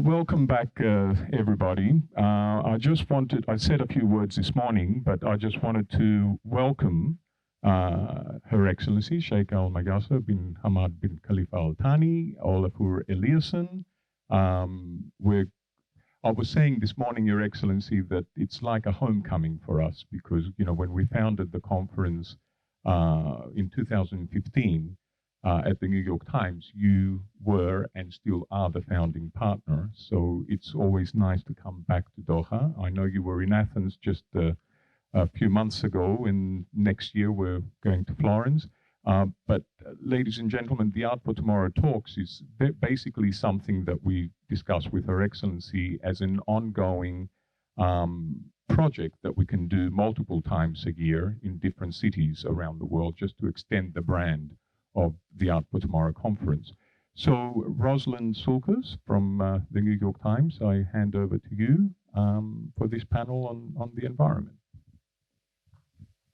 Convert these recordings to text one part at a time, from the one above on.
Welcome back, everybody. I said a few words this morning, but I just wanted to welcome Her Excellency Sheikha Al Mayassa bin Hamad bin Khalifa Al Thani, Olafur Eliasson. I was saying this morning, Your Excellency, that it's like a homecoming for us because, when we founded the conference in 2015, at the New York Times, you were and still are the founding partner. So it's always nice to come back to Doha. I know you were in Athens just a few months ago, and next year we're going to Florence. But ladies and gentlemen, the Art for Tomorrow talks is basically something that we discuss with Her Excellency as an ongoing project that we can do multiple times a year in different cities around the world just to extend the brand of the Art for Tomorrow conference. So Roslyn Sulcas from the New York Times, I hand over to you for this panel on the environment.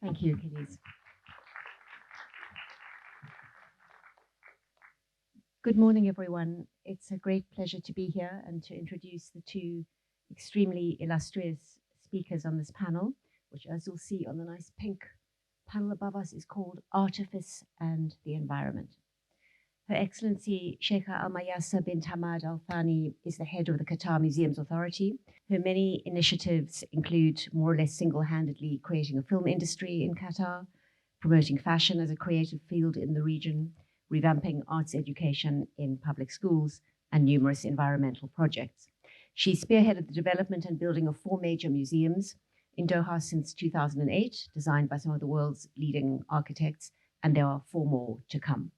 Thank you, Achilles. Good morning, everyone. It's a great pleasure to be here and to introduce the two extremely illustrious speakers on this panel, which, as you'll see on the nice pink panel above us, is called Artifice and the Environment. Her Excellency Sheikha Al Mayassa bint Hamad Al Thani is the head of the Qatar Museums Authority. Her many initiatives include more or less single-handedly creating a film industry in Qatar, promoting fashion as a creative field in the region, revamping arts education in public schools, and numerous environmental projects. She spearheaded the development and building of 4 major museums in Doha since 2008, designed by some of the world's leading architects, and there are 4 more to come.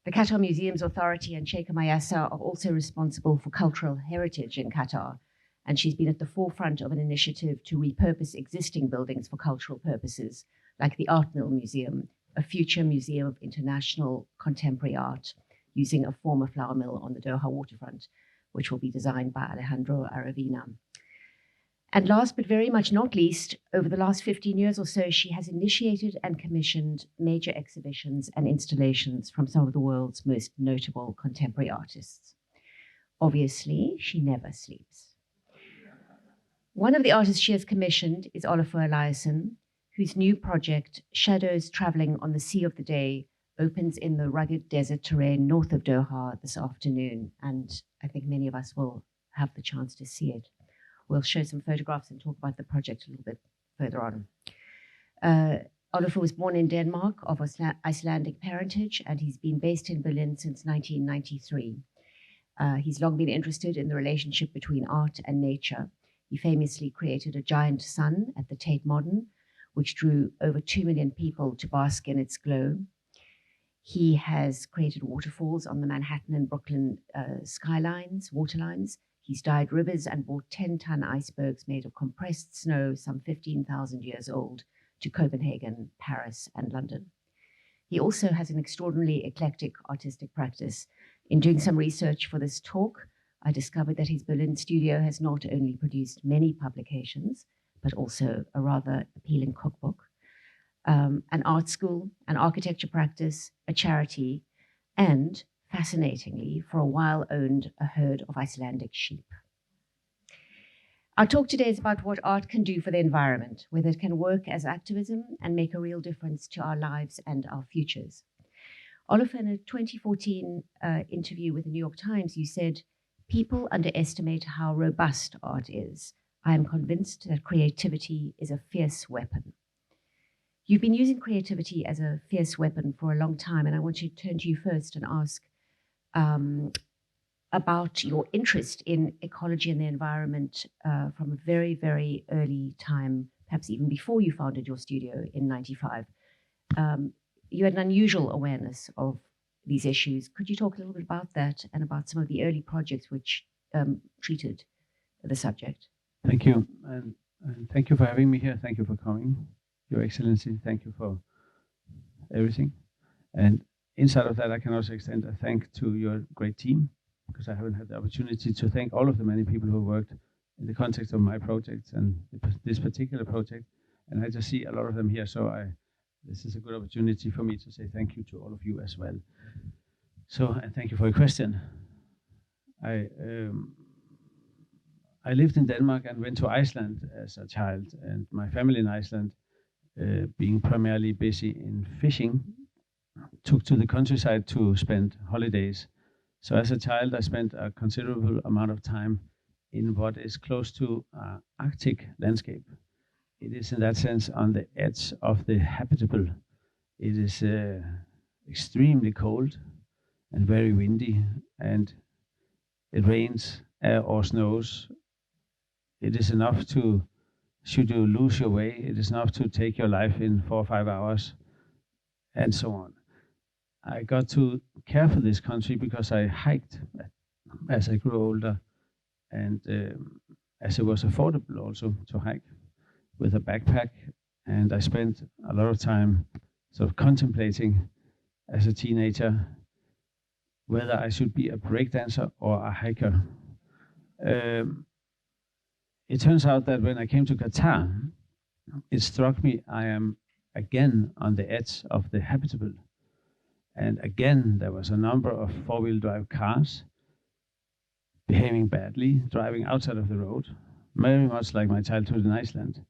The Qatar Museums Authority and Sheikha Mayassa are also responsible for cultural heritage in Qatar, and she's been at the forefront of an initiative to repurpose existing buildings for cultural purposes, like the Art Mill Museum, a future museum of international contemporary art, using a former flour mill on the Doha waterfront, which will be designed by Alejandro Aravina. And last but very much not least, over the last 15 years or so, she has initiated and commissioned major exhibitions and installations from some of the world's most notable contemporary artists. Obviously, she never sleeps. One of the artists she has commissioned is Olafur Eliasson, whose new project, Shadows Traveling on the Sea of the Day, opens in the rugged desert terrain north of Doha this afternoon, and I think many of us will have the chance to see it. We'll show some photographs and talk about the project a little bit further on. Olafur was born in Denmark of Icelandic parentage, and he's been based in Berlin since 1993. He's long been interested in the relationship between art and nature. He famously created a giant sun at the Tate Modern, which drew over 2 million people to bask in its glow. He has created waterfalls on the Manhattan and Brooklyn waterlines. He's dyed rivers and brought 10-ton icebergs made of compressed snow, some 15,000 years old, to Copenhagen, Paris, and London. He also has an extraordinarily eclectic artistic practice. In doing some research for this talk, I discovered that his Berlin studio has not only produced many publications, but also a rather appealing cookbook, an art school, an architecture practice, a charity, and fascinatingly, for a while owned a herd of Icelandic sheep. Our talk today is about what art can do for the environment, whether it can work as activism and make a real difference to our lives and our futures. Olafur, in a 2014 interview with the New York Times, you said, "People underestimate how robust art is. I am convinced that creativity is a fierce weapon." You've been using creativity as a fierce weapon for a long time, and I want to turn to you first and ask about your interest in ecology and the environment from a very, very early time, perhaps even before you founded your studio in '95. You had an unusual awareness of these issues. Could you talk a little bit about that and about some of the early projects which treated the subject? Thank you, and thank you for having me here. Thank you for coming, Your Excellency. Thank you for everything. And inside of that, I can also extend a thank to your great team, because I haven't had the opportunity to thank all of the many people who worked in the context of my projects and this particular project. And I just see a lot of them here, so this is a good opportunity for me to say thank you to all of you as well. So, and thank you for your question. I lived in Denmark and went to Iceland as a child, and my family in Iceland, being primarily busy in fishing, took to the countryside to spend holidays. So as a child, I spent a considerable amount of time in what is close to Arctic landscape. It is in that sense on the edge of the habitable. It is extremely cold and very windy, and it rains or snows. It is enough to, should you lose your way, it is enough to take your life in 4 or 5 hours, and so on. I got to care for this country because I hiked as I grew older, and as it was affordable also to hike with a backpack. And I spent a lot of time sort of contemplating as a teenager whether I should be a breakdancer or a hiker. It turns out that when I came to Qatar, it struck me I am again on the edge of the habitable. And again, there was a number of four-wheel drive cars behaving badly, driving outside of the road, very much like my childhood in Iceland.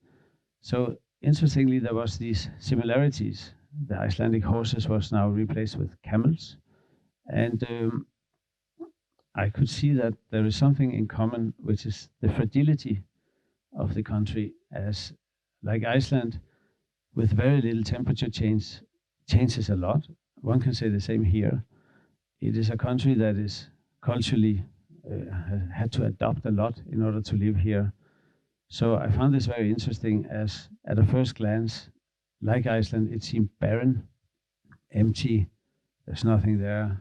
So interestingly, there was these similarities. The Icelandic horses was now replaced with camels. And I could see that there is something in common, which is the fragility of the country, as like Iceland, with very little temperature change, changes a lot. One can say the same here. It is a country that is culturally had to adapt a lot in order to live here. So I found this very interesting, as at a first glance, like Iceland, it seemed barren, empty, there's nothing there,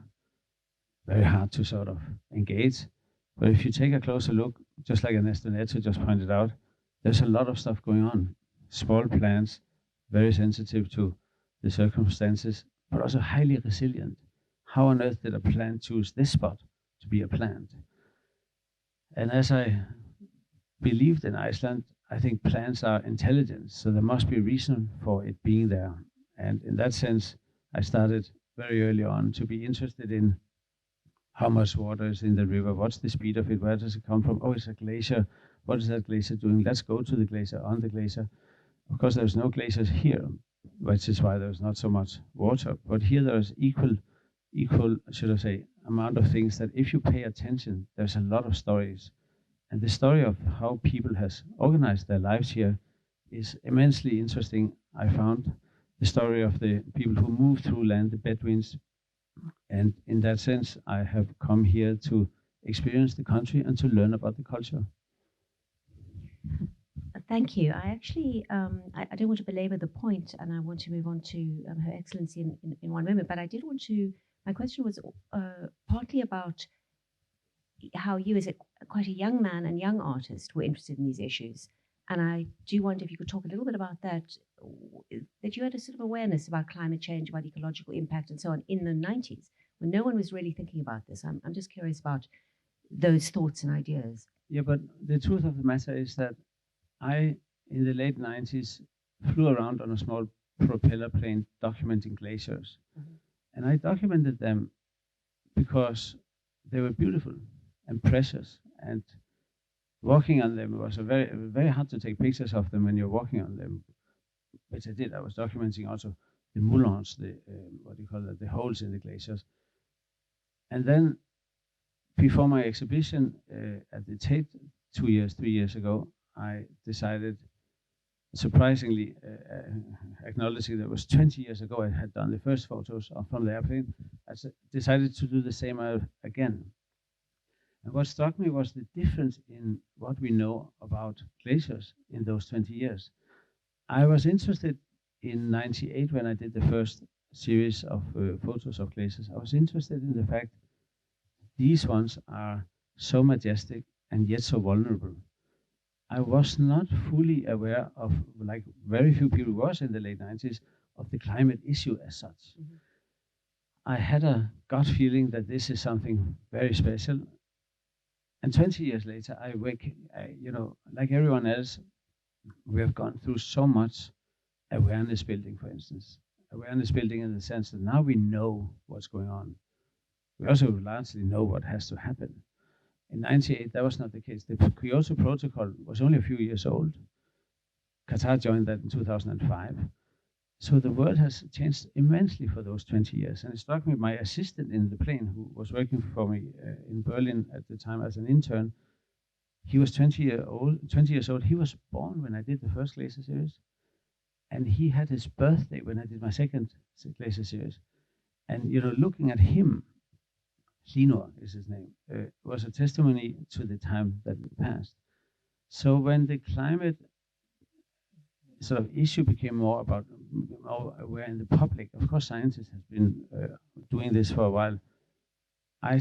very hard to sort of engage. But if you take a closer look, just like Ernesto Neto just pointed out, there's a lot of stuff going on. Small plants, very sensitive to the circumstances, but also highly resilient. How on earth did a plant choose this spot to be a plant? And as I believed in Iceland, I think plants are intelligent, so there must be a reason for it being there. And in that sense, I started very early on to be interested in how much water is in the river, what's the speed of it, where does it come from? Oh, it's a glacier. What is that glacier doing? Let's go to the glacier, on the glacier. Of course, there's no glaciers here, which is why there's not so much water. But here there's equal, should I say, amount of things that if you pay attention, there's a lot of stories. And the story of how people has organized their lives here is immensely interesting. I found the story of the people who moved through land, the Bedouins. And in that sense, I have come here to experience the country and to learn about the culture. Thank you. I actually, I don't want to belabor the point, and I want to move on to Her Excellency in one moment, but I did want to, my question was partly about how you as quite a young man and young artist were interested in these issues. And I do wonder if you could talk a little bit about that you had a sort of awareness about climate change, about ecological impact and so on in the 90s, when no one was really thinking about this. I'm just curious about those thoughts and ideas. Yeah, but the truth of the matter is that I, in the late 90s, flew around on a small propeller plane documenting glaciers. Mm-hmm. And I documented them because they were beautiful and precious, and walking on them was very hard to take pictures of them when you're walking on them, which I did. I was documenting also the moulins, the the holes in the glaciers. And then before my exhibition at the Tate 3 years ago, I decided, surprisingly, acknowledging that it was 20 years ago I had done the first photos from the airplane, I decided to do the same again. And what struck me was the difference in what we know about glaciers in those 20 years. I was interested in '98 when I did the first series of photos of glaciers. I was interested in the fact these ones are so majestic and yet so vulnerable. I was not fully aware of, like very few people was in the late 90s, of the climate issue as such. Mm-hmm. I had a gut feeling that this is something very special. And 20 years later, like everyone else, we have gone through so much awareness building, for instance. Awareness building in the sense that now we know what's going on. We also largely know what has to happen. In 98, that was not the case. The Kyoto Protocol was only a few years old. Qatar joined that in 2005. So the world has changed immensely for those 20 years. And it struck me, my assistant in the plane, who was working for me in Berlin at the time as an intern, he was 20 years old. He was born when I did the first laser series. And he had his birthday when I did my second laser series. And, you know, looking at him, Linor is his name, was a testimony to the time that we passed. So when the climate sort of issue became more aware in the public, of course scientists have been doing this for a while. I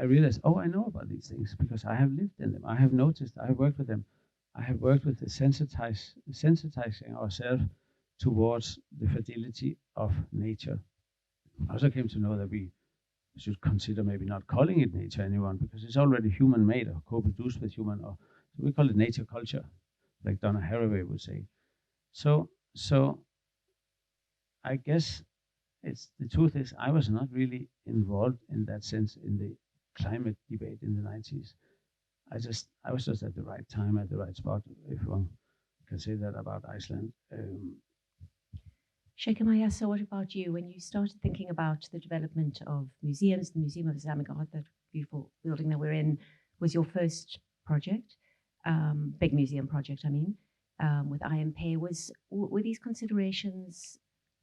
realized, oh, I know about these things because I have lived in them. I have noticed, I have worked with them. I have worked with the sensitizing ourselves towards the fragility of nature. I also came to know that we should consider maybe not calling it nature anymore because it's already human-made or co-produced with human, or so we call it nature culture, like Donna Haraway would say. So I guess the truth is I was not really involved in that sense in the climate debate in the 90s. I was just at the right time, at the right spot, if one can say that about Iceland. Sheikha Mayassa, what about you? When you started thinking about the development of museums, the Museum of Islamic Art, that beautiful building that we're in, was your first project, big museum project, I mean, with IMP. Were these considerations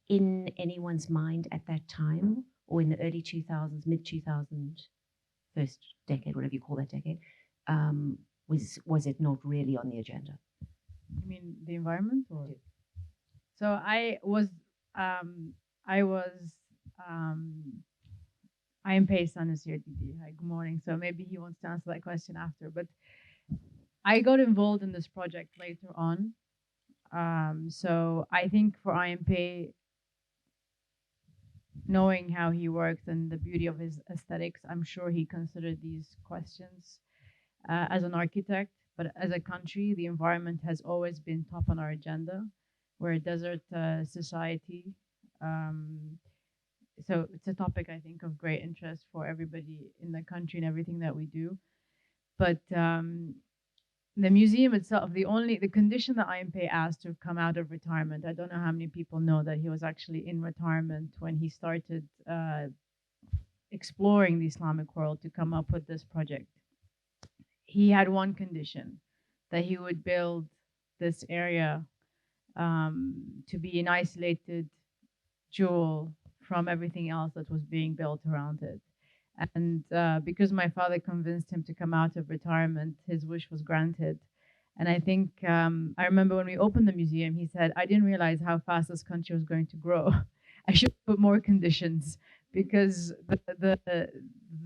in anyone's mind at that time, or in the early 2000s, mid 2000s, first decade, whatever you call that decade? Was it not really on the agenda? You mean the environment, or? So I was IMP son is here, Didi. Hi, good morning. So maybe he wants to answer that question after. But I got involved in this project later on. So I think for IMP, knowing how he works and the beauty of his aesthetics, I'm sure he considered these questions as an architect. But as a country, the environment has always been top on our agenda. We're a desert society. So it's a topic, I think, of great interest for everybody in the country and everything that we do. But the museum itself, the condition that IMP asked to come out of retirement, I don't know how many people know that he was actually in retirement when he started exploring the Islamic world to come up with this project. He had one condition, that he would build this area to be an isolated jewel from everything else that was being built around it. And because my father convinced him to come out of retirement, his wish was granted. And I think, I remember when we opened the museum, he said, I didn't realize how fast this country was going to grow. I should put more conditions, because the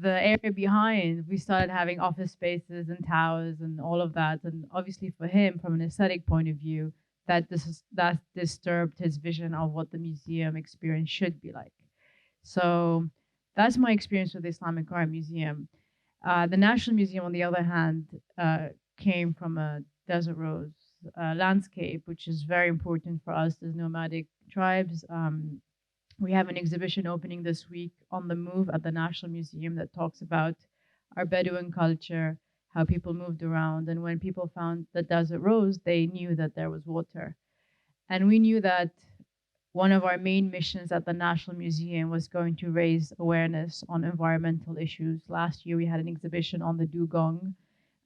area behind, we started having office spaces and towers and all of that. And obviously for him, from an aesthetic point of view, that disturbed his vision of what the museum experience should be like. So that's my experience with the Islamic Art Museum. The National Museum, on the other hand, came from a desert rose landscape, which is very important for us as nomadic tribes. We have an exhibition opening this week on the move at the National Museum that talks about our Bedouin culture, how people moved around. And when people found the desert rose, they knew that there was water. And we knew that one of our main missions at the National Museum was going to raise awareness on environmental issues. Last year, we had an exhibition on the dugong.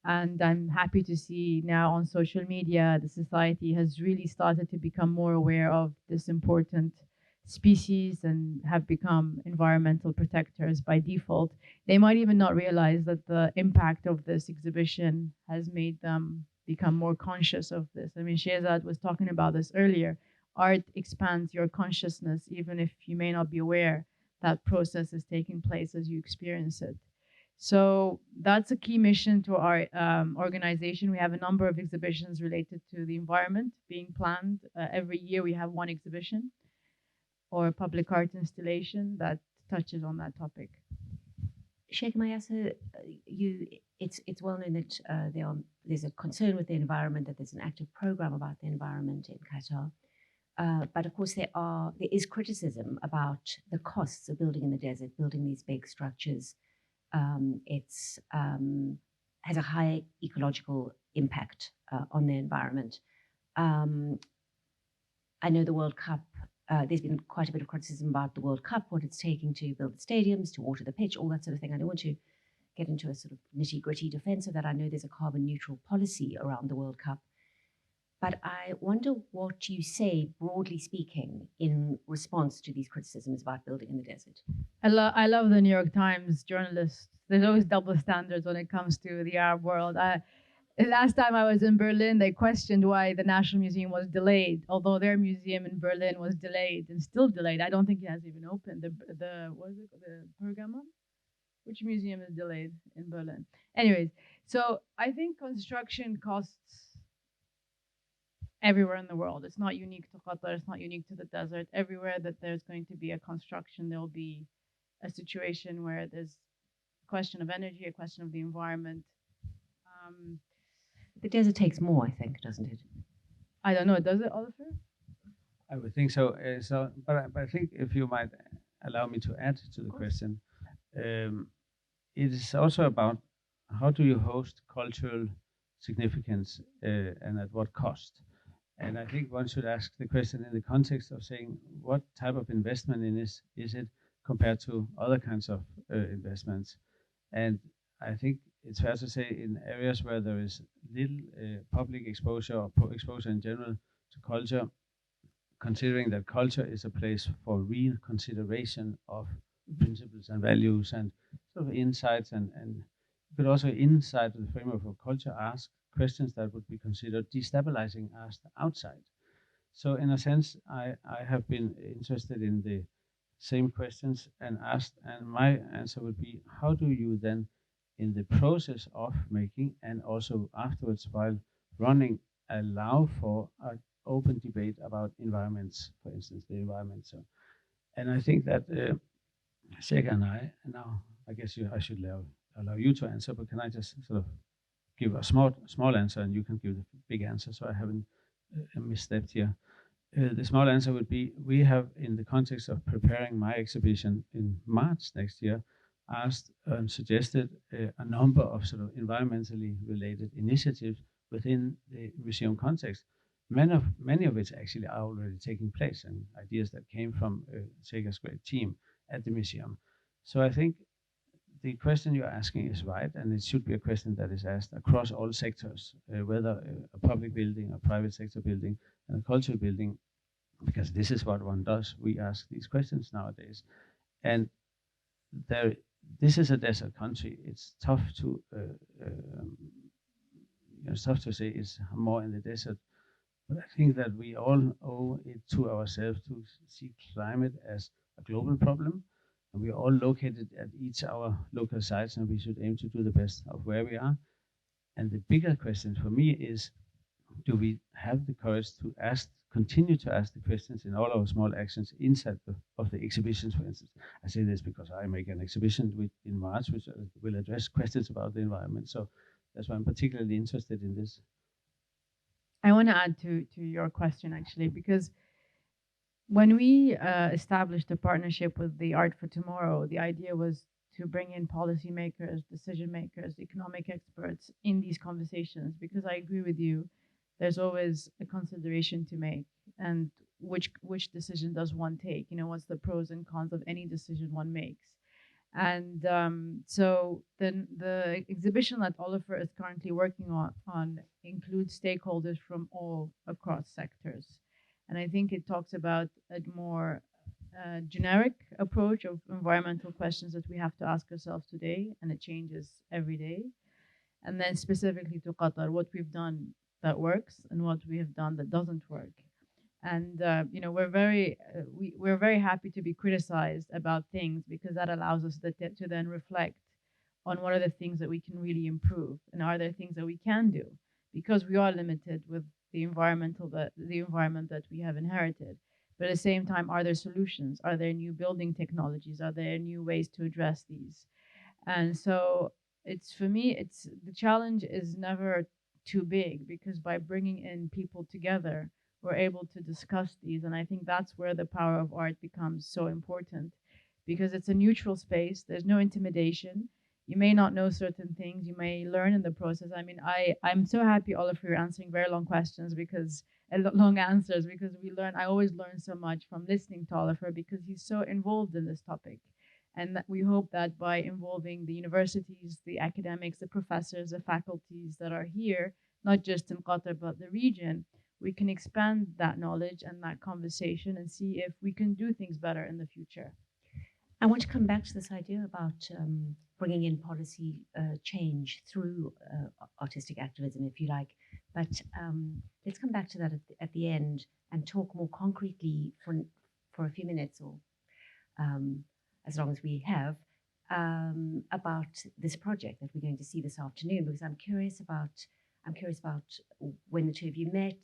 And I'm happy to see now on social media, the society has really started to become more aware of this important species and have become environmental protectors by default. They might even not realize that the impact of this exhibition has made them become more conscious of this. I mean, Shehzad was talking about this earlier. Art expands your consciousness, even if you may not be aware that process is taking place as you experience it. So that's a key mission to our organization. We have a number of exhibitions related to the environment being planned. Every year we have one exhibition or a public art installation that touches on that topic. Sheikha Mayassa, it's well known that there's a concern with the environment, that there's an active program about the environment in Qatar. But of course, there is criticism about the costs of building in the desert, building these big structures. It's has a high ecological impact on the environment. I know the World Cup, there's been quite a bit of criticism about the World Cup, what it's taking to build the stadiums, to water the pitch, all that sort of thing. I don't want to get into a sort of nitty-gritty defense of that. I know there's a carbon neutral policy around the World Cup. But I wonder what you say, broadly speaking, in response to these criticisms about building in the desert. I love the New York Times journalists. There's always double standards when it comes to the Arab world. Last time I was in Berlin, they questioned why the National Museum was delayed, although their museum in Berlin was delayed and still delayed. I don't think it has even opened. The what is it? The Pergamon? Which museum is delayed in Berlin? Anyways, so I think construction costs everywhere in the world. It's not unique to Qatar. It's not unique to the desert. Everywhere that there's going to be a construction, there will be a situation where there's a question of energy, a question of the environment. The desert takes more, I think, doesn't it? I don't know. Does it, Olafur? I would think so. But I think if you might allow me to add to the question, it is also about how do you host cultural significance and at what cost. And I think one should ask the question in the context of saying what type of investment in this is it compared to other kinds of investments. And I think it's fair to say in areas where there is little public exposure or exposure in general to culture, considering that culture is a place for real consideration of principles and values and sort of insights and but also inside the framework of culture ask questions that would be considered destabilizing asked outside. So in a sense, I have been interested in the same questions and asked, and my answer would be, how do you then, in the process of making and also afterwards while running, allow for an open debate about environments, for instance, the environment. So, and I think that Sheikha and I, now I guess I should allow you to answer, but can I just sort of give a small answer and you can give the big answer so I haven't misstepped here. The small answer would be, we have, in the context of preparing my exhibition in March next year, asked and suggested a number of sort of environmentally related initiatives within the museum context. Many of which actually are already taking place and ideas that came from Sheikha's great team at the museum. So I think the question you're asking is right, and it should be a question that is asked across all sectors, whether a public building, a private sector building, and a cultural building, because this is what one does. We ask these questions nowadays. And this is a desert country. It's tough to say it's more in the desert. But I think that we all owe it to ourselves to see climate as a global problem. And we are all located at each our local sites, and we should aim to do the best of where we are. And the bigger question for me is, do we have the courage to continue to ask the questions in all our small actions inside of the exhibitions, for instance? I say this because I make an exhibition in March, which will address questions about the environment. So that's why I'm particularly interested in this. I want to add to your question, actually, because when we established a partnership with the Art for Tomorrow, the idea was to bring in policymakers, decision makers, economic experts in these conversations, because I agree with you, there's always a consideration to make, and which decision does one take? You know, what's the pros and cons of any decision one makes? And so then the exhibition that Olafur is currently working on includes stakeholders from all across sectors. And I think it talks about a more generic approach of environmental questions that we have to ask ourselves today, and it changes every day. And then specifically to Qatar, what we've done that works and what we have done that doesn't work. And you know, we're very happy to be criticized about things, because that allows us to then reflect on what are the things that we can really improve, and are there things that we can do, because we are limited with the environment that we have inherited. But at the same time, are there solutions? Are there new building technologies? Are there new ways to address these? And so for me, the challenge is never too big, because by bringing in people together, we're able to discuss these. And I think that's where the power of art becomes so important, because it's a neutral space. There's no intimidation. You may not know certain things. You may learn in the process. I mean, I'm so happy, Olafur, you're answering very long questions because long answers because we learn. I always learn so much from listening to Olafur because he's so involved in this topic, and that we hope that by involving the universities, the academics, the professors, the faculties that are here, not just in Qatar but the region, we can expand that knowledge and that conversation and see if we can do things better in the future. I want to come back to this idea about bringing in policy change through artistic activism, if you like. But let's come back to that at the end and talk more concretely for a few minutes, or as long as we have, about this project that we're going to see this afternoon. Because I'm curious about when the two of you met.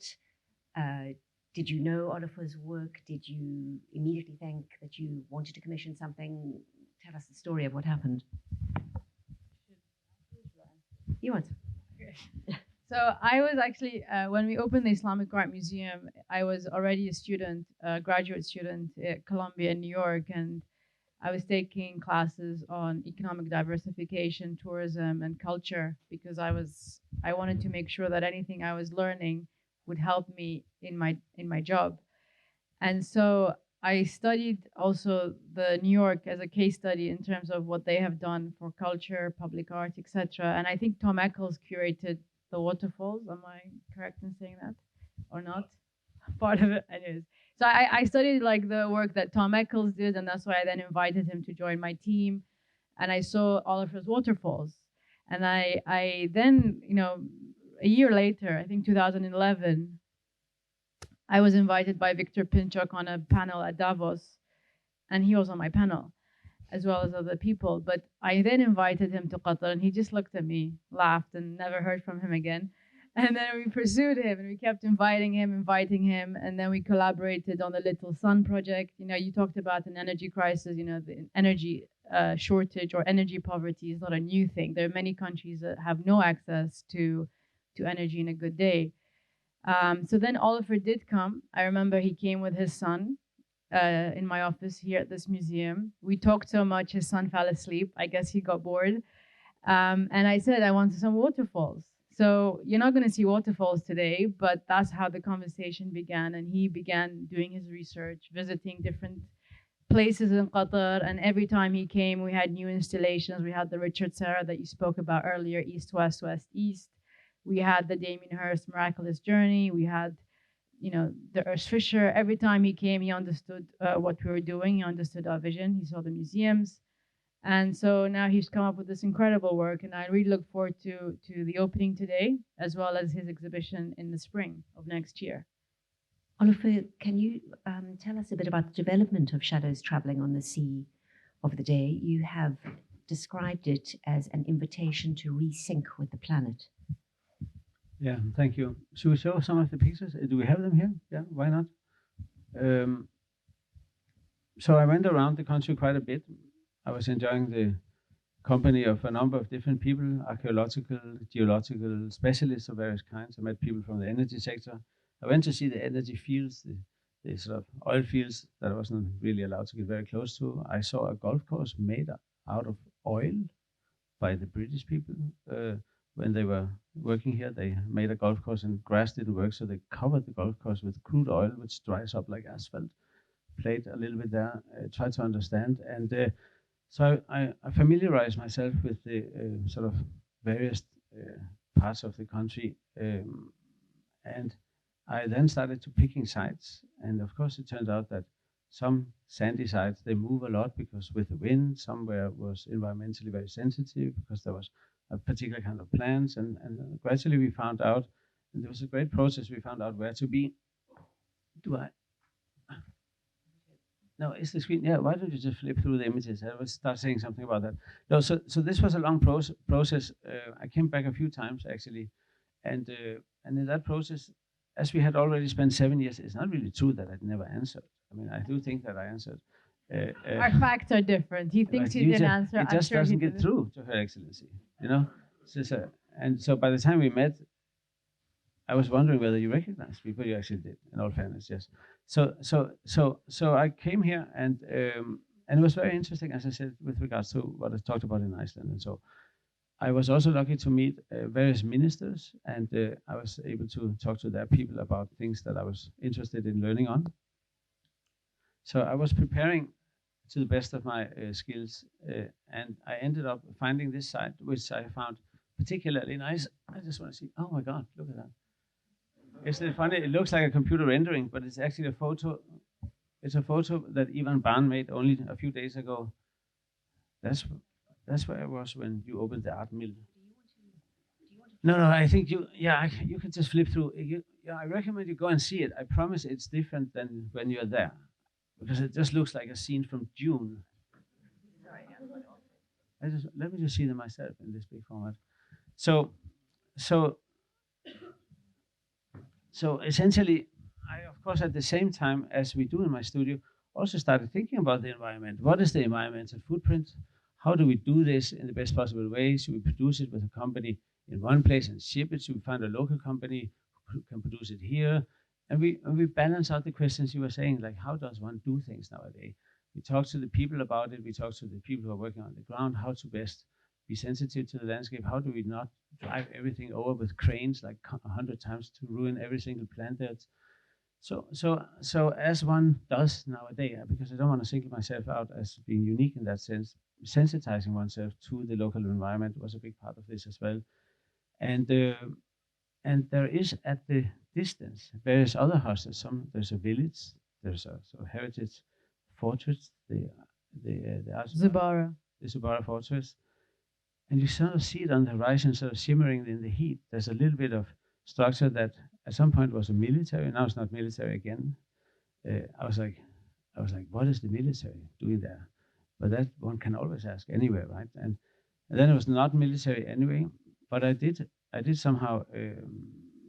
Did you know Olafur's work? Did you immediately think that you wanted to commission something? Tell us the story of what happened. You want? So I was actually, when we opened the Islamic Art Museum, I was already a student, a graduate student at Columbia in New York, and I was taking classes on economic diversification, tourism, and culture because I wanted to make sure that anything I was learning would help me in my job. And so I studied also the New York as a case study in terms of what they have done for culture, public art, etc. And I think Tom Eccles curated the waterfalls. Am I correct in saying that or not? Part of it, anyways. So I studied like the work that Tom Eccles did, and that's why I then invited him to join my team. And I saw Olafur's waterfalls. And I then, a year later, I think 2011, I was invited by Victor Pinchuk on a panel at Davos, and he was on my panel, as well as other people. But I then invited him to Qatar, and he just looked at me, laughed, and never heard from him again. And then we pursued him, and we kept inviting him, and then we collaborated on the Little Sun project. You talked about an energy crisis, the energy shortage or energy poverty is not a new thing. There are many countries that have no access to energy in a good day. So then Olafur did come. I remember he came with his son in my office here at this museum. We talked so much, his son fell asleep. I guess he got bored. And I said, I wanted some waterfalls. So you're not going to see waterfalls today, but that's how the conversation began. And he began doing his research, visiting different places in Qatar. And every time he came, we had new installations. We had the Richard Serra that you spoke about earlier, East, West, West, East. We had the Damien Hirst Miraculous Journey. We had, the Urs Fischer. Every time he came, he understood what we were doing. He understood our vision. He saw the museums. And so now he's come up with this incredible work. And I really look forward to the opening today, as well as his exhibition in the spring of next year. Olafur, can you tell us a bit about the development of Shadows Traveling on the Sea of the Day? You have described it as an invitation to resync with the planet. Yeah, thank you. Should we show some of the pictures? Do we have them here? Yeah, why not? So I went around the country quite a bit. I was enjoying the company of a number of different people, archaeological, geological specialists of various kinds. I met people from the energy sector. I went to see the energy fields, the sort of oil fields that I wasn't really allowed to get very close to. I saw a golf course made out of oil by the British people. When they were working here, they made a golf course and grass didn't work, so they covered the golf course with crude oil, which dries up like asphalt. Played a little bit there, tried to understand, and so I familiarized myself with the sort of various parts of the country, and I then started to picking sites, and of course it turned out that some sandy sites, they move a lot because with the wind, somewhere was environmentally very sensitive because there was a particular kind of plants, and gradually we found out, and there was a great process, we found out where to be. No, is the screen? Yeah, why don't you just flip through the images? I will start saying something about that. No, so this was a long process. I came back a few times actually, and in that process, as we had already spent 7 years, it's not really true that I never answered. I mean, I do think that I answered. Our facts are different. He thinks he didn't answer. It just doesn't get through to Her Excellency, and so by the time we met, I was wondering whether you recognized me, but you actually did. In all fairness, yes. So I came here, and it was very interesting, as I said, with regards to what I talked about in Iceland. And so I was also lucky to meet various ministers, and I was able to talk to their people about things that I was interested in learning on. So I was preparing to the best of my skills, and I ended up finding this site, which I found particularly nice. I just want to see, oh my God, look at that. Isn't it funny? It looks like a computer rendering, but it's actually a photo. It's a photo that Ivan Bahn made only a few days ago. That's where I was when you opened the art mill. No, I think you can just flip through. I recommend you go and see it. I promise it's different than when you're there, because it just looks like a scene from June. Let me just see them myself in this big format. So essentially, I, of course, at the same time as we do in my studio, also started thinking about the environment. What is the environmental footprint? How do we do this in the best possible way? Should we produce it with a company in one place and ship it? Should we find a local company who can produce it here? And we balance out the questions you were saying, like how does one do things nowadays? We talk to the people about it. We talk to the people who are working on the ground, how to best be sensitive to the landscape. How do we not drive everything over with cranes like 100 times to ruin every single plant there? So as one does nowadays, because I don't want to single myself out as being unique in that sense, sensitizing oneself to the local environment was a big part of this as well. And there is at the distance various other houses. There's a village, there's a sort of heritage fortress, the Zubara fortress, and you sort of see it on the horizon, sort of shimmering in the heat. There's a little bit of structure that at some point was a military, now it's not military again. I was like, what is the military doing there? But that one can always ask anywhere, right? And then it was not military anyway. But I did somehow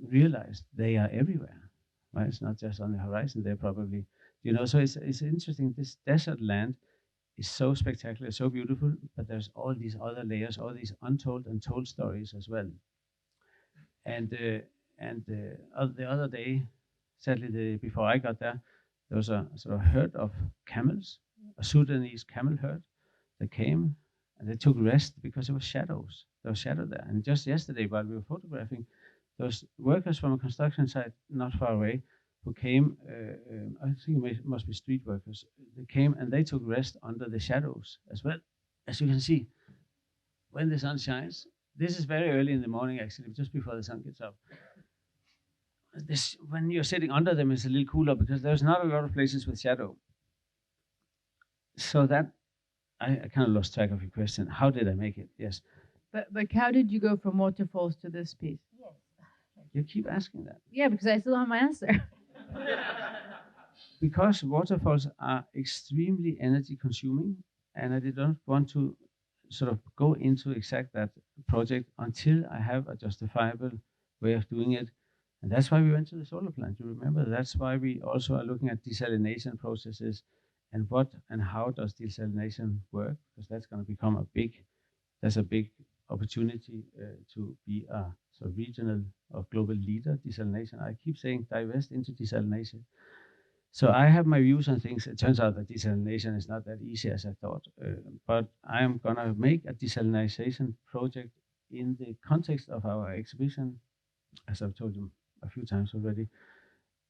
realize they are everywhere, right? It's not just on the horizon. They're probably, So it's interesting. This desert land is so spectacular, so beautiful. But there's all these other layers, all these untold and told stories as well. And the other day, sadly, before I got there was a sort of herd of camels, a Sudanese camel herd that came, and they took rest because there was shadows. There was shadow there. And just yesterday, while we were photographing, there was workers from a construction site not far away who came, I think it must be street workers. They came and they took rest under the shadows as well. As you can see, when the sun shines, this is very early in the morning, actually, just before the sun gets up. When you're sitting under them, it's a little cooler because there's not a lot of places with shadow. So that, I kind of lost track of your question. How did I make it? Yes. But how did you go from waterfalls to this piece? Yes. You keep asking that. Yeah, because I still have my answer. Because waterfalls are extremely energy consuming, and I didn't want to sort of go into exact that project until I have a justifiable way of doing it. And that's why we went to the solar plant. You remember? That's why we also are looking at desalination processes and what and how does desalination work, because that's going to become a big opportunity to be a sort of regional or global leader. Desalination. I keep saying divest into desalination. So I have my views on things. It turns out that desalination is not that easy as I thought, but I am going to make a desalination project in the context of our exhibition, as I've told you a few times already,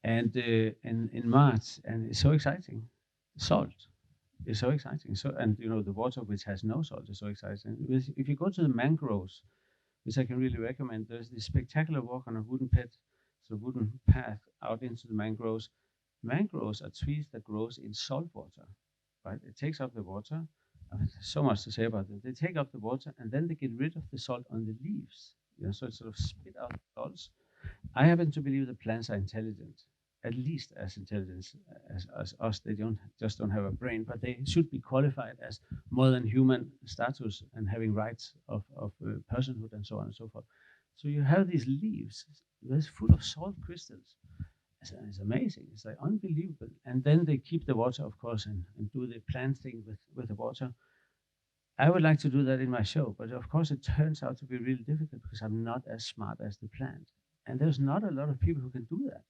and in March, and it's so exciting. Salt is so exciting. So, and the water which has no salt is so exciting. If you go to the mangroves, which I can really recommend, there's this spectacular walk on a wooden path out into the mangroves. Mangroves are trees that grows in salt water, right? It takes up the water. There's so much to say about them. They take up the water and then they get rid of the salt on the leaves. So it sort of spit out the salts. I happen to believe that plants are intelligent, at least as intelligent as us. They just don't have a brain, but they should be qualified as more than human status and having rights of personhood and so on and so forth. So you have these leaves that's full of salt crystals. It's amazing. It's like unbelievable. And then they keep the water, of course, and do the plant thing with the water. I would like to do that in my show, but of course it turns out to be really difficult because I'm not as smart as the plant. And there's not a lot of people who can do that.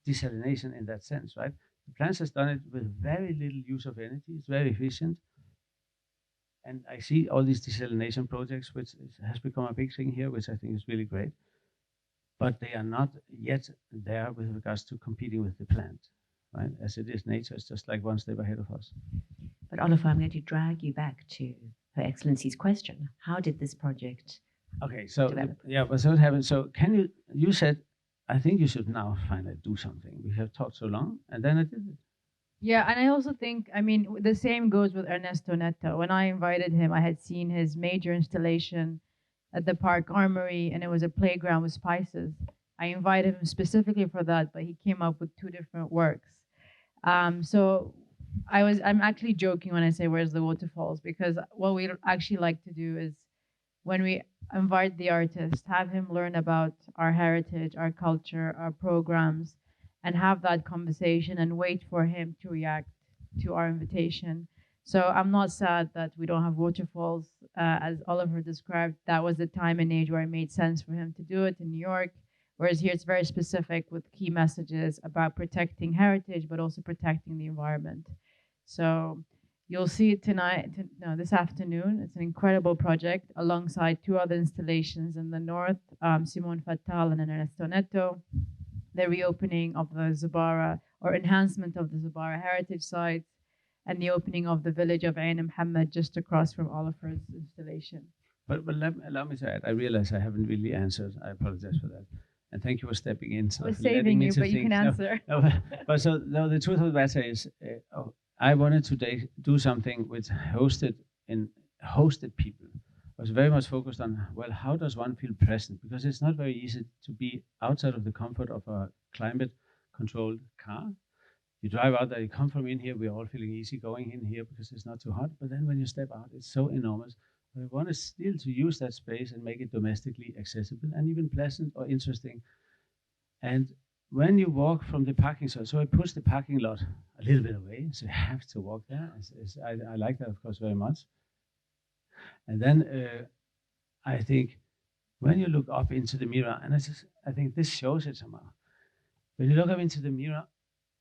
Desalination in that sense, right? The plants has done it with very little use of energy. It's very efficient. And I see all these desalination projects, which has become a big thing here, which I think is really great. But they are not yet there with regards to competing with the plant, right? As it is, nature is just like one step ahead of us. But Olafur, I'm going to drag you back to Her Excellency's question. How did this project develop? Yeah, but so what happened? So can you said, I think you should now finally do something. We have talked so long, and then I did it. Yeah, and I also think, I mean, the same goes with Ernesto Neto. When I invited him, I had seen his major installation at the Park Armory, and it was a playground with spices. I invited him specifically for that, but he came up with 2 different works. So I'm actually joking when I say where's the waterfalls, because what we actually like to do is when we invite the artist, have him learn about our heritage, our culture, our programs, and have that conversation and wait for him to react to our invitation. So I'm not sad that we don't have waterfalls. As Olafur described, that was the time and age where it made sense for him to do it in New York. Whereas here it's very specific with key messages about protecting heritage, but also protecting the environment. So you'll see it this afternoon. It's an incredible project alongside 2 other installations in the north, Simon Fatal and Ernesto Neto. The reopening of the Zubara, or enhancement of the Zubara heritage sites, and the opening of the village of Ain Muhammad just across from Olafur's installation. But allow me to add, I realize I haven't really answered. I apologize for that. And thank you for stepping in. I was saving you, but you can answer. The truth of the matter is, I wanted to do something which hosted people. I was very much focused on, well, how does one feel present? Because it's not very easy to be outside of the comfort of a climate-controlled car. You drive out there, you come from in here, we're all feeling easy going in here because it's not too hot. But then when you step out, it's so enormous. I want still to use that space and make it domestically accessible and even pleasant or interesting. And when you walk from the parking lot, so I push the parking lot a little bit away, so you have to walk there. I like that, of course, very much. And then I think when you look up into the mirror, and I think this shows it somehow. When you look up into the mirror,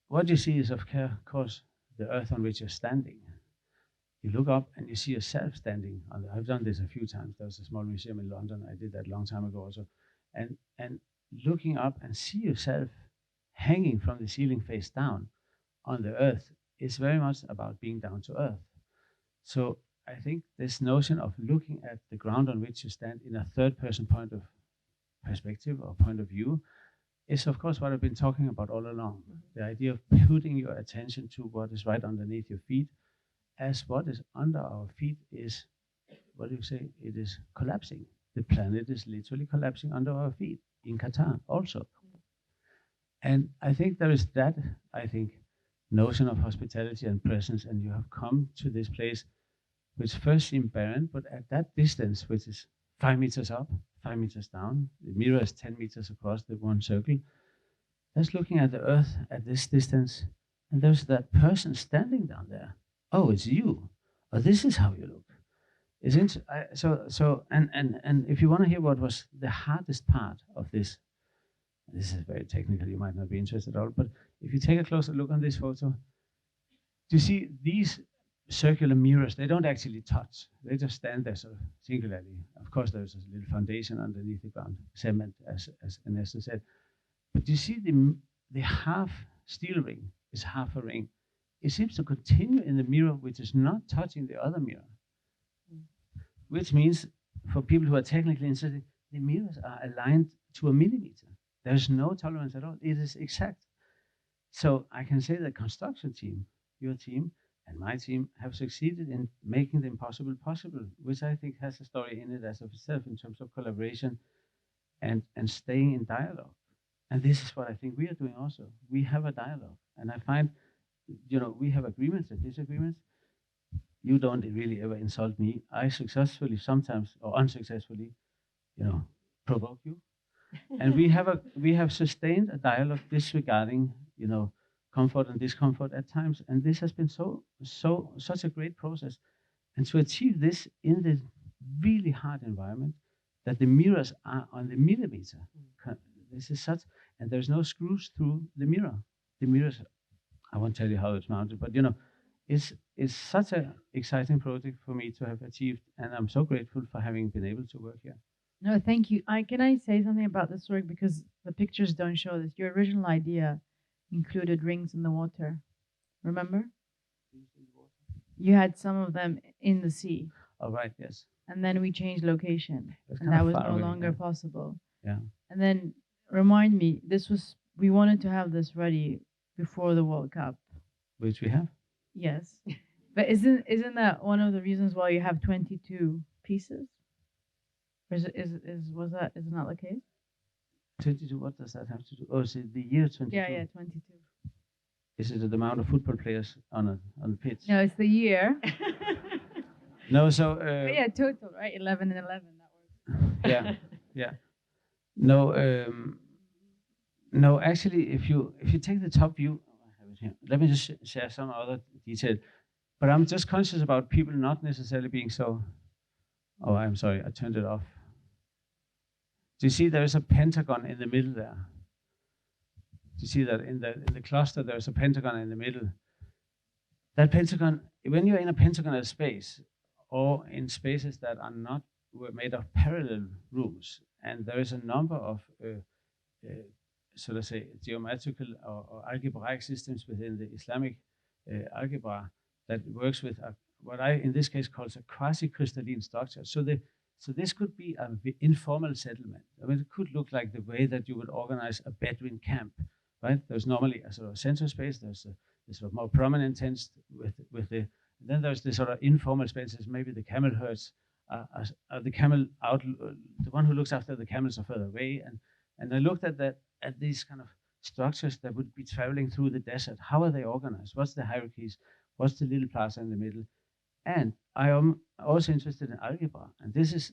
what you see is, of course, the earth on which you're standing. You look up and you see yourself standing on I've done this a few times. There was a small museum in London. I did that a long time ago also. And looking up and see yourself hanging from the ceiling face down on the earth is very much about being down to earth. So I think this notion of looking at the ground on which you stand in a third-person point of perspective or point of view is, of course, what I've been talking about all along. The idea of putting your attention to what is right underneath your feet, as what is under our feet is, what do you say, it is collapsing. The planet is literally collapsing under our feet, in Qatar also. And I think there is that, notion of hospitality and presence, and you have come to this place which first seemed barren, but at that distance, which is 5 meters up, 5 meters down, the mirror is 10 meters across the one circle, that's looking at the earth at this distance, and there's that person standing down there. Oh, it's you. Oh, this is how you look. And if you want to hear what was the hardest part of this is very technical, you might not be interested at all, but if you take a closer look on this photo, do you see these circular mirrors? They don't actually touch. They just stand there sort of singularly. Of course, there's a little foundation underneath the ground, cement, as Ernesto said. But do you see the half steel ring is half a ring? It seems to continue in the mirror, which is not touching the other mirror. Which means, for people who are technically interested, the mirrors are aligned to a millimeter. There's no tolerance at all. It is exact. So I can say the construction team, your team, and my team have succeeded in making the impossible possible, which I think has a story in it as of itself in terms of collaboration and staying in dialogue. And this is what I think we are doing also. We have a dialogue. And I find, we have agreements and disagreements. You don't really ever insult me. I successfully, sometimes or unsuccessfully, provoke you. And we have sustained a dialogue disregarding, comfort and discomfort at times. And this has been such a great process. And to achieve this in this really hard environment, that the mirrors are on the millimeter. This is such, and there's no screws through the mirror. The mirrors I won't tell you how it's mounted, but it's such an exciting project for me to have achieved, and I'm so grateful for having been able to work here. No, thank you. Can I say something about this work, because the pictures don't show this? Your original idea included rings in the water. Remember? You had some of them in the sea. Oh, right, yes. And then we changed location, and that was no longer possible. Yeah. And then remind me, we wanted to have this ready before the World Cup. Which we have. Yes. But isn't that one of the reasons why you have 22 pieces? Or isn't that the case? 22, what does that have to do? Oh, is it the year 22? Yeah, 22. Is it the amount of football players on the pitch? No, it's the year. No, so... yeah, total, right? 11 and 11, that works. Yeah. No, no, actually, if you take the top view, I have it here. Let me just share some other detail. But I'm just conscious about people not necessarily being so... Oh, I'm sorry, I turned it off. Do you see there is a pentagon in the middle there? Do you see that in the cluster there's a pentagon in the middle? That pentagon, when you're in a pentagonal space, or in spaces that were made of parallel rooms, and there is a number of so let's say geometrical or algebraic systems within the Islamic algebra that works with what I in this case calls a quasi-crystalline structure. So this could be an informal settlement. I mean, it could look like the way that you would organize a Bedouin camp, right? There's normally a sort of center space. There's a sort of more prominent tents with the. Then there's this sort of informal spaces. Maybe the camel herds, the camel out, the one who looks after the camels are further away. And I looked at these kind of structures that would be traveling through the desert. How are they organized? What's the hierarchies? What's the little plaza in the middle? And I am also interested in algebra, and this is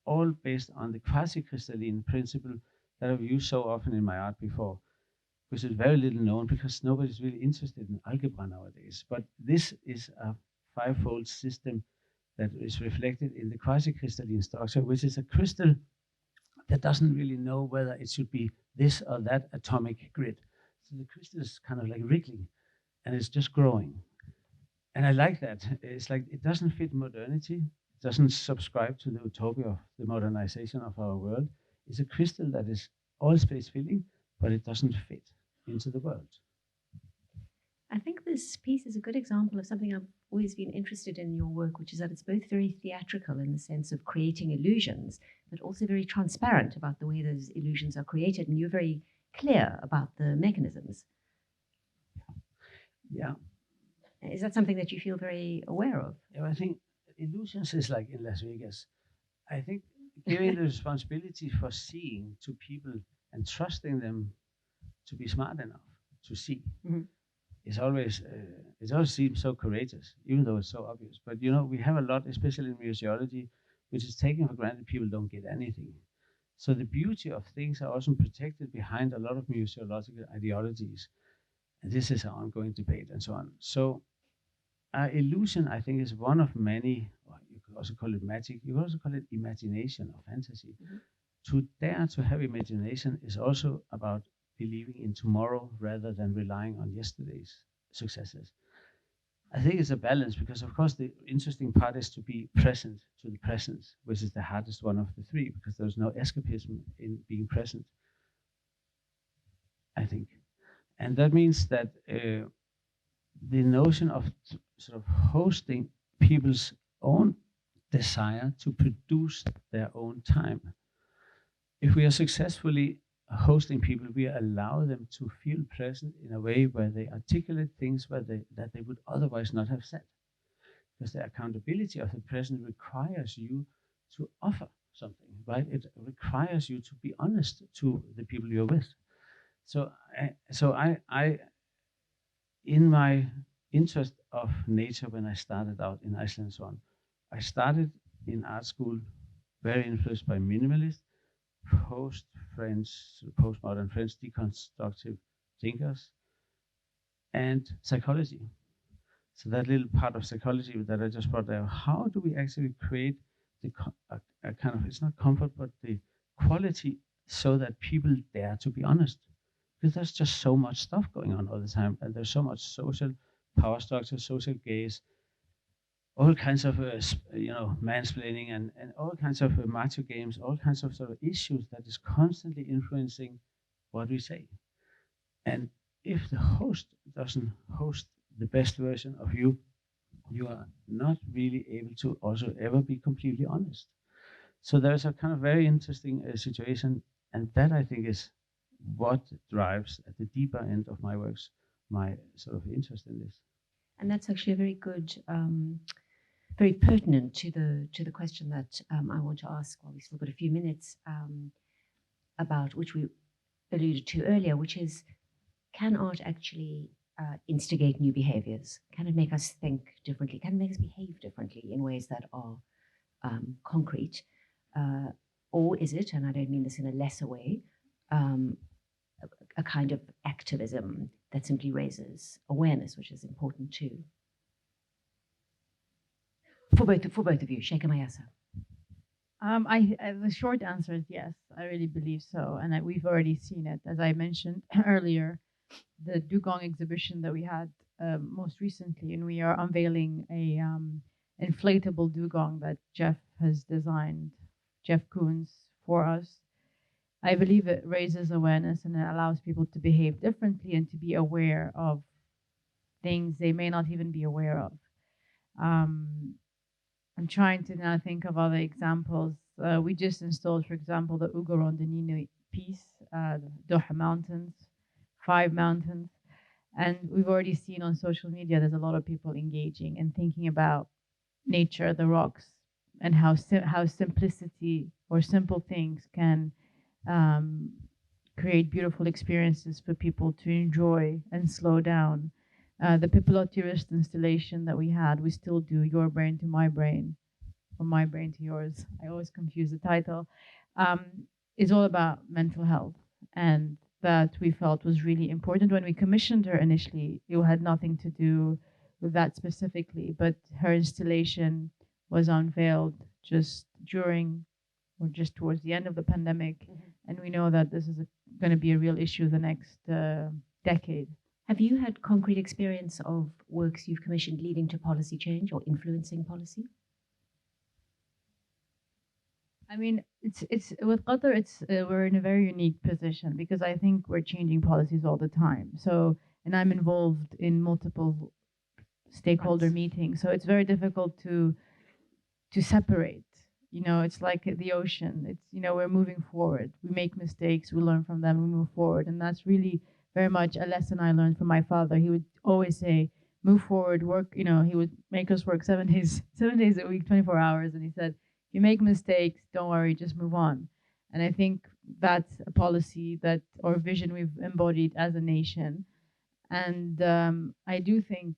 all based on the quasi-crystalline principle that I've used so often in my art before, which is very little known because nobody's really interested in algebra nowadays. But this is a five-fold system that is reflected in the quasi-crystalline structure, which is a crystal that doesn't really know whether it should be this or that atomic grid. So the crystal is kind of like wriggling, and it's just growing. And I like that. It's like it doesn't fit modernity. It doesn't subscribe to the utopia of the modernization of our world. It's a crystal that is all space filling, but it doesn't fit into the world. I think this piece is a good example of something I've always been interested in your work, which is that it's both very theatrical in the sense of creating illusions, but also very transparent about the way those illusions are created. And you're very clear about the mechanisms. Yeah. Is that something that you feel very aware of? Yeah, I think illusions is like in Las Vegas. I think giving the responsibility for seeing to people and trusting them to be smart enough to see is always, it always seems so courageous, even though it's so obvious. But we have a lot, especially in museology, which is taken for granted people don't get anything. So the beauty of things are also protected behind a lot of museological ideologies. And this is an ongoing debate and so on. So illusion, I think, is one of many, or you could also call it magic, you could also call it imagination or fantasy. To dare to have imagination is also about believing in tomorrow rather than relying on yesterday's successes. I think it's a balance because, of course, the interesting part is to be present to the present, which is the hardest one of the three because there's no escapism in being present, I think. And that means that the notion of sort of hosting people's own desire to produce their own time. If we are successfully hosting people, we allow them to feel present in a way where they articulate things that they would otherwise not have said. Because the accountability of the present requires you to offer something, right? It requires you to be honest to the people you're with. So I, in my interest of nature when I started out in Iceland and so on, I started in art school very influenced by minimalist, postmodern French deconstructive thinkers, and psychology. So that little part of psychology that I just brought there, how do we actually create a kind of, it's not comfort, but the quality so that people dare to be honest? because there's just so much stuff going on all the time, and there's so much social power structure, social gaze, all kinds of mansplaining and all kinds of macho games, all kinds of sort of issues that is constantly influencing what we say. And if the host doesn't host the best version of you, you are not really able to also ever be completely honest. So there's a kind of very interesting situation, and that I think is what drives at the deeper end of my works, my sort of interest in this. And that's actually a very good, very pertinent to the question that I want to ask while we still got a few minutes about, which we alluded to earlier, which is, can art actually instigate new behaviors? Can it make us think differently? Can it make us behave differently in ways that are concrete? Or is it, and I don't mean this in a lesser way, a kind of activism that simply raises awareness, which is important too? For both of you, Sheikha Al Mayassa. The short answer is yes, I really believe so. And we've already seen it. As I mentioned earlier, the dugong exhibition that we had most recently, and we are unveiling a inflatable dugong that Jeff has designed, Jeff Koons, for us. I believe it raises awareness and it allows people to behave differently and to be aware of things they may not even be aware of. I'm trying to now think of other examples. We just installed, for example, the Ugo Rondinino piece, the Doha Mountains, 5 mountains. And we've already seen on social media, there's a lot of people engaging and thinking about nature, the rocks, and how simplicity or simple things can create beautiful experiences for people to enjoy and slow down. The Pipilotti wrist installation that we had, we still do Your Brain to My Brain, or My Brain to Yours. I always confuse the title. Is all about mental health, and that we felt was really important. When we commissioned her initially, it had nothing to do with that specifically, but her installation was unveiled just during or just towards the end of the pandemic. Mm-hmm. And we know that this is going to be a real issue the next decade. Have you had concrete experience of works you've commissioned leading to policy change or influencing policy? I mean, it's with Qatar, we're in a very unique position because I think we're changing policies all the time. So, and I'm involved in multiple stakeholder meetings, so it's very difficult to separate. You know, it's like the ocean. It's, you know, we're moving forward. We make mistakes, we learn from them, we move forward, and that's really very much a lesson I learned from my father. He would always say, move forward, work, you know, he would make us work 7 days a week, 24 hours. And he said, if you make mistakes, don't worry, just move on. And I think that's a policy that, or vision we've embodied as a nation. And I do think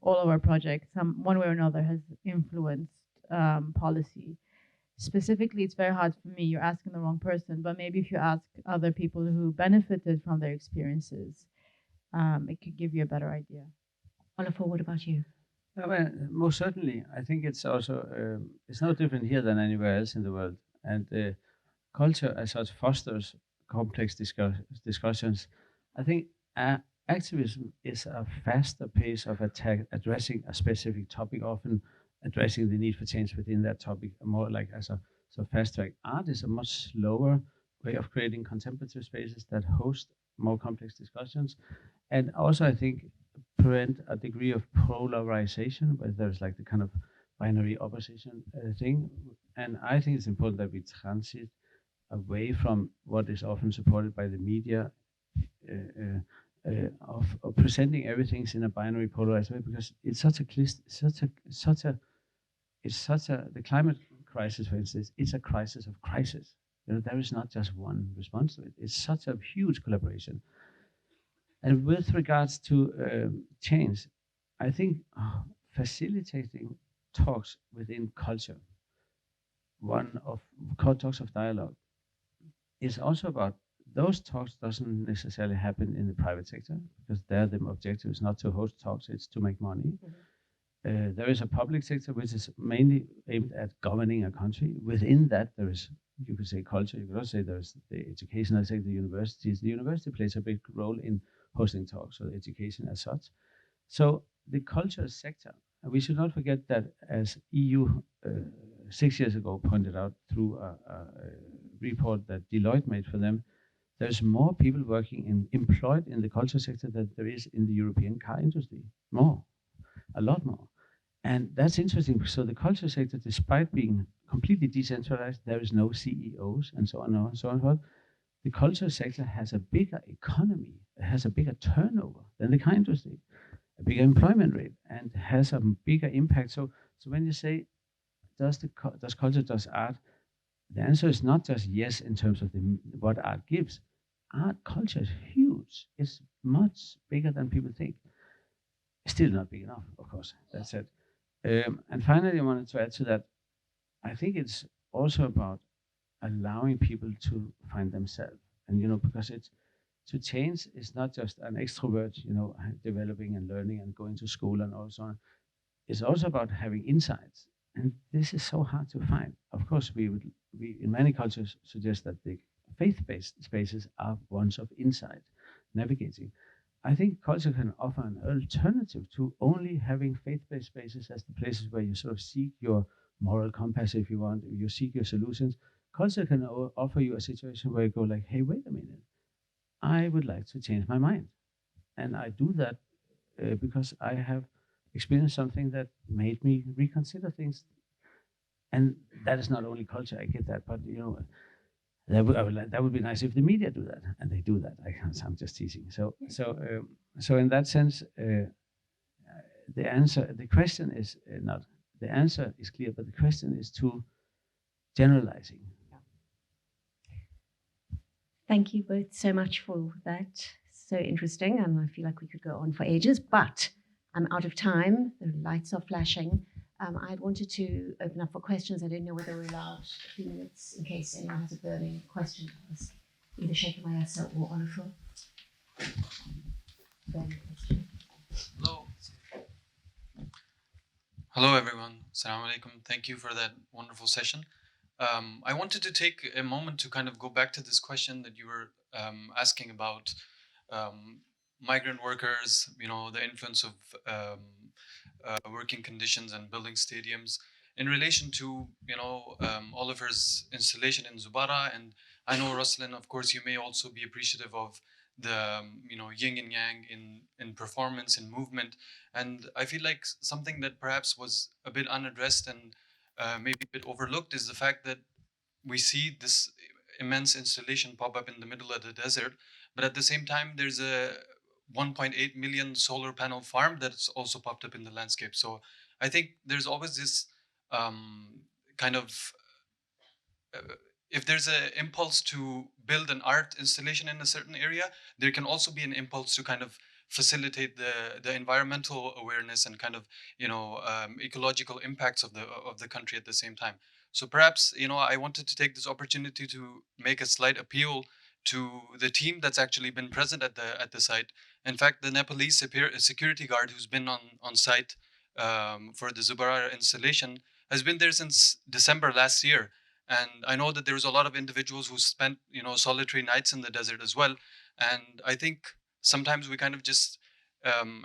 all of our projects, one way or another, has influenced policy. Specifically, it's very hard for me. You're asking the wrong person, but maybe if you ask other people who benefited from their experiences, it could give you a better idea. Olafur, what about you? Well, most certainly. I think it's also, it's no different here than anywhere else in the world. And culture as such fosters complex discussions. I think activism is a faster pace of addressing a specific topic, often addressing the need for change within that topic, more like as a fast track. Art is a much slower way of creating contemplative spaces that host more complex discussions. And also, I think, prevent a degree of polarization, where there's like the kind of binary opposition thing. And I think it's important that we transit away from what is often supported by the media of presenting everything in a binary polarized way, because it's the climate crisis, for instance, it's a crisis of crisis. You know, there is not just one response to it. It's such a huge collaboration. And with regards to change, I think facilitating talks within culture, one of talks of dialogue, is also about those talks doesn't necessarily happen in the private sector, because there the objective is not to host talks, it's to make money. Mm-hmm. There is a public sector which is mainly aimed at governing a country. Within that, there is you could say culture. You could also say there's the educational sector, the universities. The university plays a big role in hosting talks or education as such. So the culture sector, and we should not forget that, as EU 6 years ago pointed out through a report that Deloitte made for them, there's more people employed in the culture sector than there is in the European car industry. More, a lot more. And that's interesting. So the culture sector, despite being completely decentralized, there is no CEOs and so on and so on. The culture sector has a bigger economy, it has a bigger turnover than the car industry, a bigger employment rate, and has a bigger impact. So when you say, does culture, does art, the answer is not just yes in terms of what art gives. Art culture is huge. It's much bigger than people think. Still not big enough, of course. That's it. And finally, I wanted to add to that. I think it's also about allowing people to find themselves, and because to change is not just an extrovert, developing and learning and going to school and all so on. It's also about having insights, and this is so hard to find. Of course, we in many cultures suggest that the faith-based spaces are ones of insight, navigating. I think culture can offer an alternative to only having faith-based spaces as the places where you sort of seek your moral compass, if you want, you seek your solutions. Culture can offer you a situation where you go like, hey, wait a minute, I would like to change my mind. And I do that because I have experienced something that made me reconsider things. And that is not only culture, I get that, but that would be nice if the media do that, and they do that. I'm just teasing. So in that sense, the answer is clear, but the question is too generalizing. Thank you both so much for that. So interesting, and I feel like we could go on for ages, but I'm out of time. The lights are flashing. I wanted to open up for questions. I don't know whether we're allowed a few minutes in case anyone has a burning question to ask either Sheikha Al Mayassa or Olafur. Hello. Hello, everyone. Assalamu alaikum. Thank you for that wonderful session. I wanted to take a moment to kind of go back to this question that you were asking about migrant workers, the influence of working conditions and building stadiums in relation to, Olafur's installation in Zubara. And I know, Roslyn, of course, you may also be appreciative of the, yin and yang in performance and movement. And I feel like something that perhaps was a bit unaddressed and maybe a bit overlooked is the fact that we see this immense installation pop up in the middle of the desert, but at the same time, there's a 1.8 million solar panel farm that's also popped up in the landscape. So I think there's always this kind of, if there's an impulse to build an art installation in a certain area, there can also be an impulse to kind of facilitate the environmental awareness and kind of ecological impacts of the country at the same time. So perhaps I wanted to take this opportunity to make a slight appeal to the team that's actually been present at the site. In fact, the Nepalese security guard who's been on site for the Zubara installation has been there since December last year. And I know that there's a lot of individuals who spent solitary nights in the desert as well. And I think sometimes we kind of just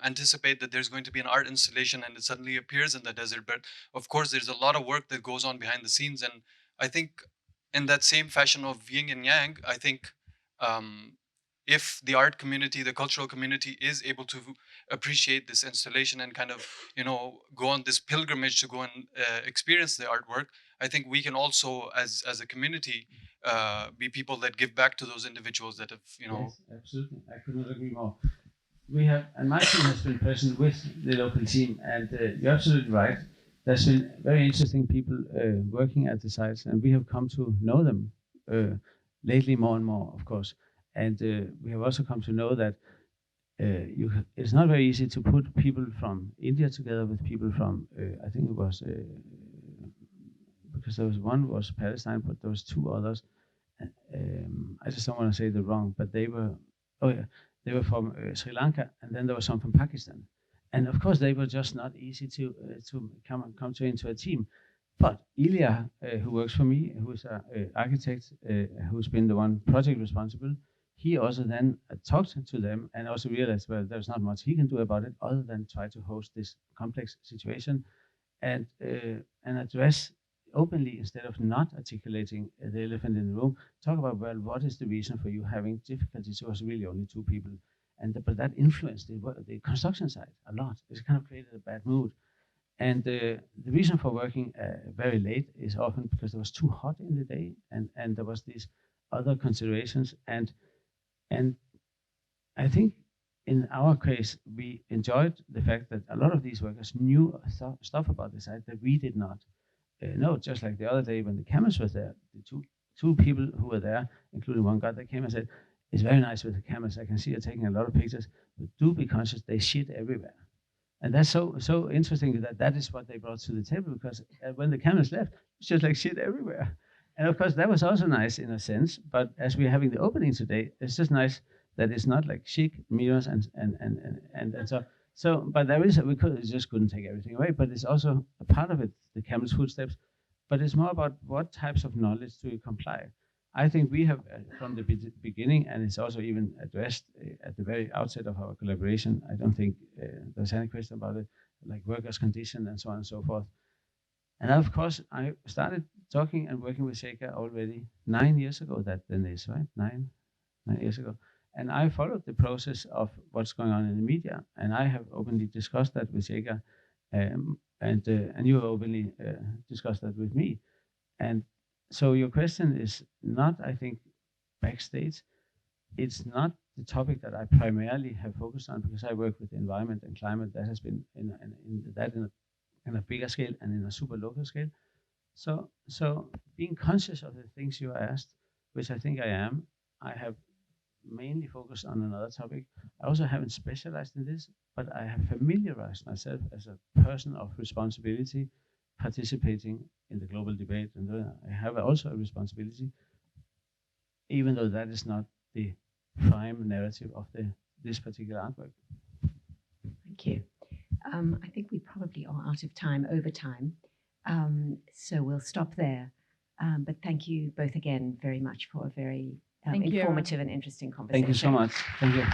anticipate that there's going to be an art installation and it suddenly appears in the desert. But of course, there's a lot of work that goes on behind the scenes. And I think in that same fashion of yin and yang, I think if the art community, the cultural community is able to appreciate this installation and kind of, go on this pilgrimage to go and experience the artwork, I think we can also, as a community, be people that give back to those individuals that have, Yes, absolutely. I could not agree more. We have, and my team has been present with the local team, and you're absolutely right. There's been very interesting people working at the sites, and we have come to know them lately more and more, of course. And we have also come to know that it's not very easy to put people from India together with people from, I think it was, because there was one was Palestine, but there was two others. I just don't want to say the wrong, but they were from Sri Lanka, and then there was some from Pakistan. And of course, they were just not easy to come into a team. But Ilya, who works for me, who is an architect, who's been the one project responsible, he also then talked to them and also realized, well, there's not much he can do about it other than try to host this complex situation and address openly, instead of not articulating the elephant in the room, talk about, well, what is the reason for you having difficulties? It was really only 2 people. But that influenced the construction site a lot. It kind of created a bad mood. And the reason for working very late is often because it was too hot in the day, and there was these other considerations. And I think in our case, we enjoyed the fact that a lot of these workers knew stuff about the site that we did not know. Just like the other day when the cameras were there, the two people who were there, including one guy that came and said, "It's very nice with the cameras. I can see you're taking a lot of pictures, but do be conscious they shit everywhere." And that's so interesting that is what they brought to the table, because when the cameras left, it's just like shit everywhere. And of course, that was also nice in a sense. But as we're having the opening today, it's just nice that it's not like chic mirrors and so. So, but there is just couldn't take everything away. But it's also a part of it, the camera's footsteps. But it's more about what types of knowledge do you comply. I think we have from the beginning, and it's also even addressed at the very outset of our collaboration. I don't think there's any question about it, like workers' condition and so on and so forth. And of course, I started talking and working with Sheikha already 9 years ago. That then is right, 9 years ago. And I followed the process of what's going on in the media, and I have openly discussed that with Sheikha, and you openly discussed that with me. And so your question is not, I think, backstage. It's not the topic that I primarily have focused on, because I work with environment and climate. That has been in a bigger scale and in a super local scale. So being conscious of the things you asked, which I think I am, I have mainly focused on another topic. I also haven't specialized in this, but I have familiarized myself as a person of responsibility, participating in the global debate, and I have also a responsibility, even though that is not the prime narrative of this particular artwork. Thank you. I think we probably are out of time, over time, so we'll stop there. But thank you both again very much for a very informative and interesting conversation. Thank you so much. Thank you.